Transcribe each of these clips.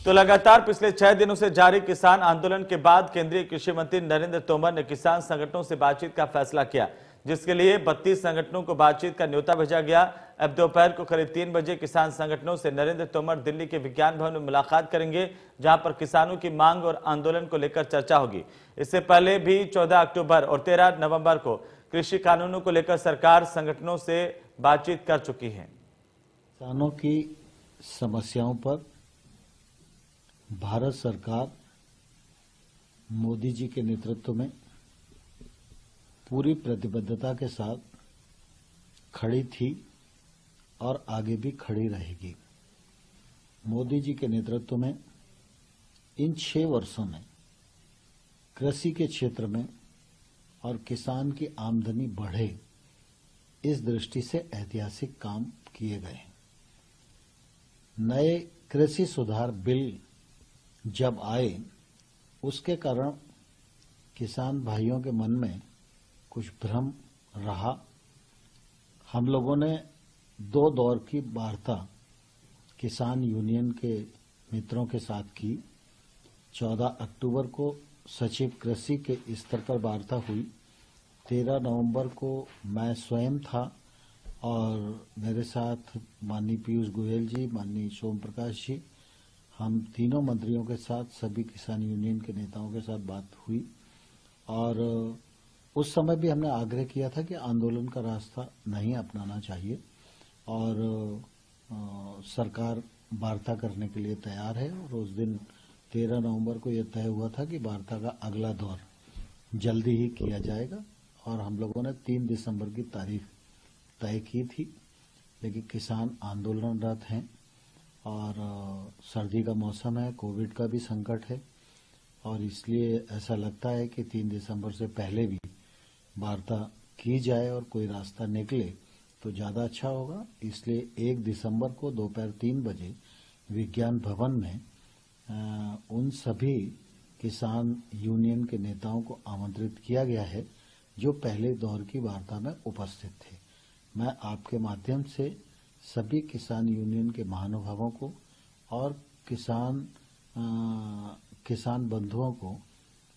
तो लगातार पिछले 6 दिनों से जारी किसान आंदोलन के बाद केंद्रीय कृषि मंत्री नरेंद्र तोमर ने किसान संगठनों से बातचीत का फैसला किया, जिसके लिए 32 संगठनों को बातचीत का न्योता भेजा गया। अब दोपहर को करीब 3 बजे किसान संगठनों से नरेंद्र तोमर दिल्ली के विज्ञान भवन में मुलाकात करेंगे, जहां पर किसानों की मांग और आंदोलन को लेकर चर्चा होगी। इससे पहले भी 14 अक्टूबर और 13 नवंबर को कृषि कानूनों को लेकर सरकार संगठनों से बातचीत कर चुकी है। किसानों की समस्याओं पर भारत सरकार मोदी जी के नेतृत्व में पूरी प्रतिबद्धता के साथ खड़ी थी और आगे भी खड़ी रहेगी। मोदी जी के नेतृत्व में इन 6 वर्षों में कृषि के क्षेत्र में और किसान की आमदनी बढ़े, इस दृष्टि से ऐतिहासिक काम किए गए। नए कृषि सुधार बिल जब आए, उसके कारण किसान भाइयों के मन में कुछ भ्रम रहा। हम लोगों ने 2 दौर की वार्ता किसान यूनियन के मित्रों के साथ की। 14 अक्टूबर को सचिव कृषि के स्तर पर वार्ता हुई। 13 नवंबर को मैं स्वयं था और मेरे साथ माननीय पीयूष गोयल जी, माननीय सोम प्रकाश जी, हम तीनों मंत्रियों के साथ सभी किसान यूनियन के नेताओं के साथ बात हुई। और उस समय भी हमने आग्रह किया था कि आंदोलन का रास्ता नहीं अपनाना चाहिए और सरकार वार्ता करने के लिए तैयार है। और उस दिन 13 नवंबर को यह तय हुआ था कि वार्ता का अगला दौर जल्दी ही किया जाएगा और हम लोगों ने 3 दिसंबर की तारीख तय की थी। लेकिन किसान आंदोलनरत हैं और सर्दी का मौसम है, कोविड का भी संकट है और इसलिए ऐसा लगता है कि 3 दिसंबर से पहले भी वार्ता की जाए और कोई रास्ता निकले तो ज़्यादा अच्छा होगा। इसलिए 1 दिसंबर को दोपहर 3 बजे विज्ञान भवन में उन सभी किसान यूनियन के नेताओं को आमंत्रित किया गया है जो पहले दौर की वार्ता में उपस्थित थे। मैं आपके माध्यम से सभी किसान यूनियन के महानुभावों को और किसान बंधुओं को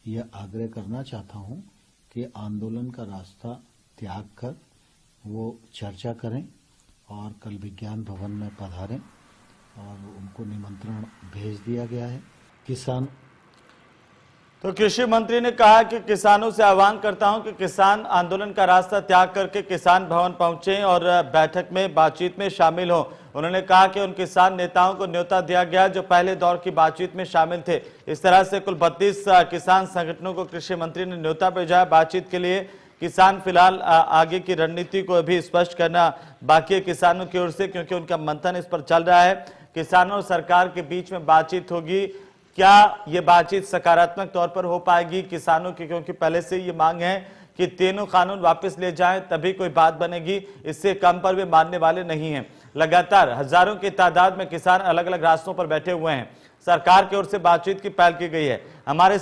यह आग्रह करना चाहता हूं कि आंदोलन का रास्ता त्याग कर वो चर्चा करें और कल विज्ञान भवन में पधारें और उनको निमंत्रण भेज दिया गया है। किसान तो कृषि मंत्री ने कहा कि किसानों से आह्वान करता हूं कि किसान आंदोलन का रास्ता त्याग करके किसान भवन पहुंचे और बैठक में बातचीत में शामिल हों। उन्होंने कहा कि उन किसान नेताओं को न्योता दिया गया जो पहले दौर की बातचीत में शामिल थे। इस तरह से कुल 32 किसान संगठनों को कृषि मंत्री ने न्योता भेजा है बातचीत के लिए। किसान फिलहाल आगे की रणनीति को अभी स्पष्ट करना बाकी है किसानों की ओर से, क्योंकि उनका मंथन इस पर चल रहा है। किसानों और सरकार के बीच में बातचीत होगी। क्या ये बातचीत सकारात्मक तौर पर हो पाएगी किसानों की, क्योंकि पहले से ये मांग है कि तीनों कानून वापस ले जाएं तभी कोई बात बनेगी, इससे कम पर वे मानने वाले नहीं हैं। लगातार हजारों की तादाद में किसान अलग अलग रास्तों पर बैठे हुए हैं। सरकार की ओर से बातचीत की पहल की गई है। हमारे